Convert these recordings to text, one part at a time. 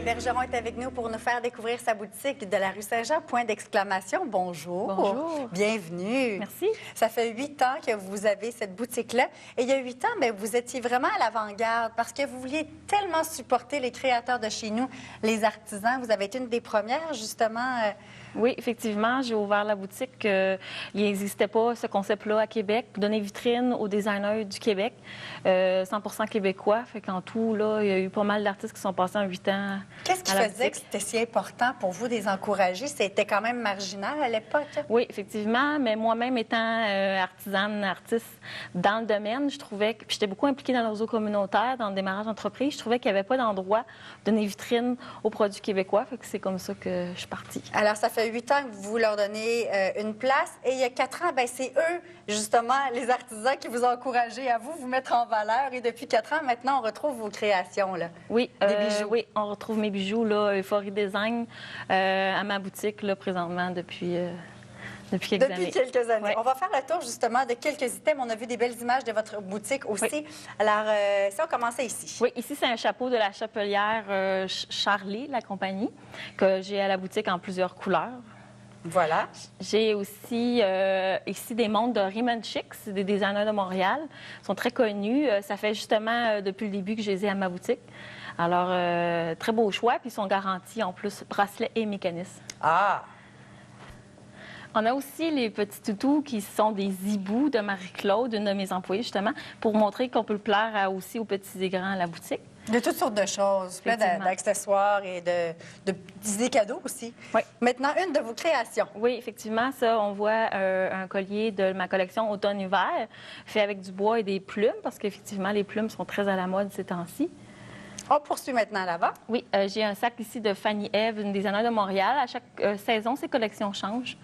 Bergeron est avec nous pour nous faire découvrir sa boutique de la rue Saint-Jean, point d'exclamation. Bonjour. Bonjour. Bienvenue. Merci. Ça fait 8 ans que vous avez cette boutique-là. Et il y a 8 ans, bien, vous étiez vraiment à l'avant-garde parce que vous vouliez tellement supporter les créateurs de chez nous, les artisans. Vous avez été une des premières, justement. Oui, effectivement, j'ai ouvert la boutique. Il n'existait pas ce concept-là à Québec. Donner vitrine aux designers du Québec, 100% québécois. Fait qu'en tout, là, il y a eu pas mal d'artistes qui sont passés en 8 ans. Qu'est-ce qui faisait que c'était si important pour vous de les encourager? C'était quand même marginal à l'époque. Oui, effectivement, mais moi-même étant artisane, artiste dans le domaine, je trouvais que, puis j'étais beaucoup impliquée dans le réseau communautaire, dans le démarrage d'entreprise, je trouvais qu'il n'y avait pas d'endroit de donner vitrine aux produits québécois. Fait que c'est comme ça que je suis partie. Alors, ça fait 8 ans que vous leur donnez une place. Et il y a 4 ans, bien, c'est eux, justement, les artisans qui vous ont encouragé à vous mettre en valeur. Et depuis 4 ans, maintenant, on retrouve vos créations, là. Oui, des bijoux. Oui, on retrouve mes bijoux, là, Euphorie Design, à ma boutique, là, présentement, depuis quelques années. Depuis quelques années. Oui. On va faire le tour, justement, de quelques items. On a vu des belles images de votre boutique aussi. Oui. Alors, si on commençait ici. Oui, ici, c'est un chapeau de la chapelière Charlie, la compagnie, que j'ai à la boutique en plusieurs couleurs. Voilà. J'ai aussi ici des montres de Riemann Chic, c'est des designers de Montréal. Ils sont très connus. Ça fait justement depuis le début que je les ai à ma boutique. Alors, très beau choix, puis ils sont garantis en plus bracelet et mécanisme. Ah! On a aussi les petits toutous qui sont des hiboux de Marie-Claude, une de mes employées, justement, pour montrer qu'on peut le plaire aussi aux petits et grands à la boutique. De toutes sortes de choses, plein d'accessoires et de petits cadeaux aussi. Oui. Maintenant, une de vos créations. Oui, effectivement, ça, on voit un collier de ma collection automne-hiver, fait avec du bois et des plumes, parce qu'effectivement, les plumes sont très à la mode ces temps-ci. On poursuit maintenant là-bas. Oui, j'ai un sac ici de Fanny Eve, une designer de Montréal. À chaque saison, ses collections changent.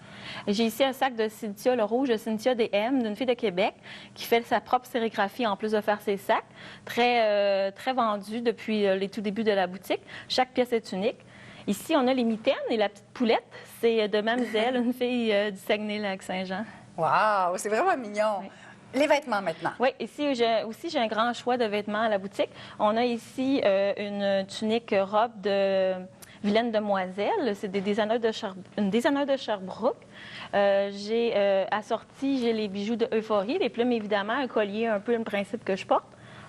J'ai ici un sac de Cynthia, le rouge de Cynthia DM, d'une fille de Québec, qui fait sa propre sérigraphie en plus de faire ses sacs. Très vendu depuis les tout débuts de la boutique. Chaque pièce est unique. Ici, on a les mitaines et la petite poulette. C'est de Mamzelle, une fille du Saguenay-Lac-Saint-Jean. Wow, c'est vraiment mignon. Oui. Les vêtements maintenant. Oui, ici j'ai un grand choix de vêtements à la boutique. On a ici une tunique robe de Vilaine Demoiselle. C'est une designer de Sherbrooke. J'ai assorti, j'ai les bijoux de Euphorie, les plumes évidemment, un collier un peu le principe que je porte,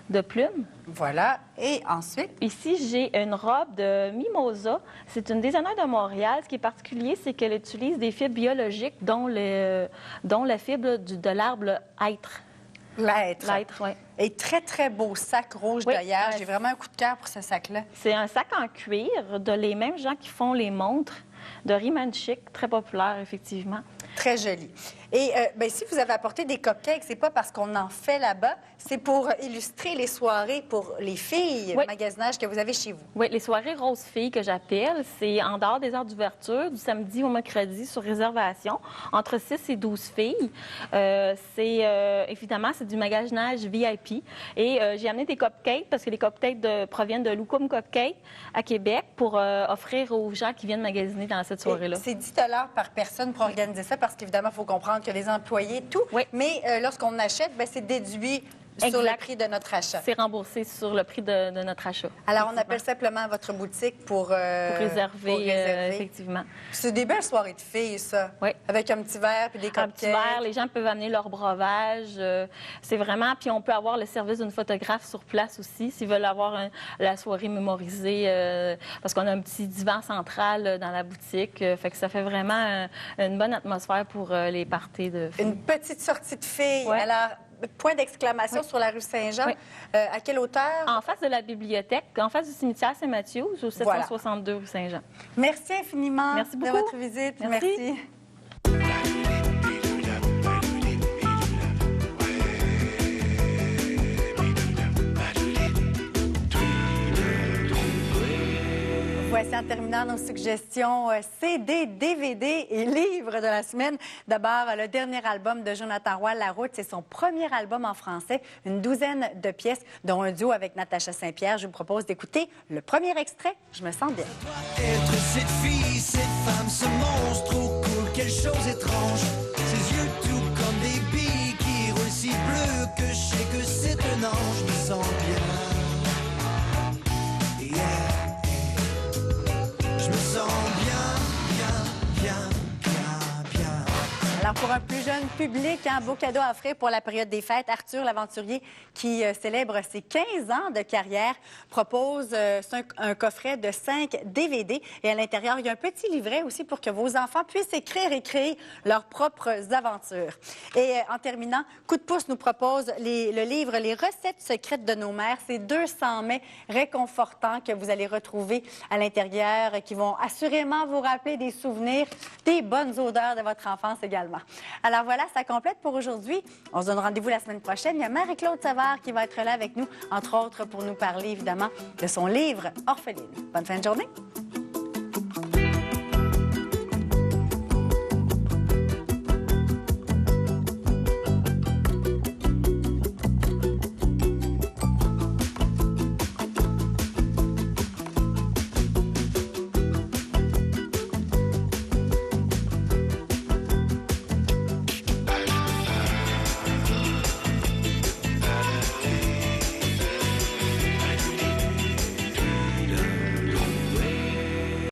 de plumes. Voilà. Et ensuite? Ici, j'ai une robe de Mimosa. C'est une designer de Montréal. Ce qui est particulier, c'est qu'elle utilise des fibres biologiques, dont la fibre de l'arbre hêtre. L'être. L'être, oui. Et très, très beau sac rouge d'œillage. J'ai vraiment un coup de cœur pour ce sac-là. C'est un sac en cuir de les mêmes gens qui font les montres de Riemann Chic, très populaire, effectivement. Très joli. Et bien, si vous avez apporté des cupcakes, c'est pas parce qu'on en fait là-bas, c'est pour illustrer les soirées pour les filles, Oui. magasinage que vous avez chez vous. Oui, les soirées rose filles que j'appelle, c'est en dehors des heures d'ouverture, du samedi au mercredi sur réservation, entre 6 et 12 filles. Évidemment, c'est du magasinage VIP. Et j'ai amené des cupcakes parce que les cupcakes proviennent de Loukoum Cupcake à Québec pour offrir aux gens qui viennent magasiner dans cette soirée-là. C'est 10 par personne pour organiser ça parce qu'évidemment, il faut comprendre que les employés, tout. Oui. Mais lorsqu'on achète, bien, c'est déduit sur le prix de notre achat. C'est remboursé sur le prix de notre achat. Alors, on appelle simplement votre boutique pour réserver. Effectivement. C'est des belles soirées de filles, ça. Oui. Avec un petit verre puis des cupcakes. Un petit verre, les gens peuvent amener leur breuvage. C'est vraiment... Puis on peut avoir le service d'une photographe sur place aussi, s'ils veulent avoir la soirée mémorisée, parce qu'on a un petit divan central dans la boutique. Fait que ça fait vraiment une bonne atmosphère pour les parties de filles. Une petite sortie de filles. Ouais. Alors, point d'exclamation sur la rue Saint-Jean. Oui. À quelle hauteur? En face de la bibliothèque, en face du cimetière Saint-Mathieu, au 762 rue Saint-Jean. Merci infiniment Merci de beaucoup. votre visite. Merci. Voici en terminant nos suggestions CD, DVD et livres de la semaine. D'abord, le dernier album de Jonathan Roy, La Route, c'est son premier album en français, une douzaine de pièces, dont un duo avec Natacha Saint-Pierre. Je vous propose d'écouter le premier extrait. Je me sens bien. Être cette fille, cette femme, ce monstre, trop cool, quelle chose étrange. Ses yeux tout comme des billes qui roulent si bleu que je sais que c'est un ange. Je me sens bien. Yeah. Alors, pour un plus jeune public, un beau cadeau à offrir pour la période des fêtes, Arthur l'aventurier, qui célèbre ses 15 ans de carrière, propose un coffret de 5 DVD. Et à l'intérieur, il y a un petit livret aussi pour que vos enfants puissent écrire et créer leurs propres aventures. Et en terminant, Coup de pouce nous propose le livre « Les recettes secrètes de nos mères ». C'est 200 mets réconfortants que vous allez retrouver à l'intérieur, qui vont assurément vous rappeler des souvenirs, des bonnes odeurs de votre enfance également. Alors voilà, ça complète pour aujourd'hui. On se donne rendez-vous la semaine prochaine. Il y a Marie-Claude Savard qui va être là avec nous, entre autres pour nous parler évidemment de son livre Orpheline. Bonne fin de journée.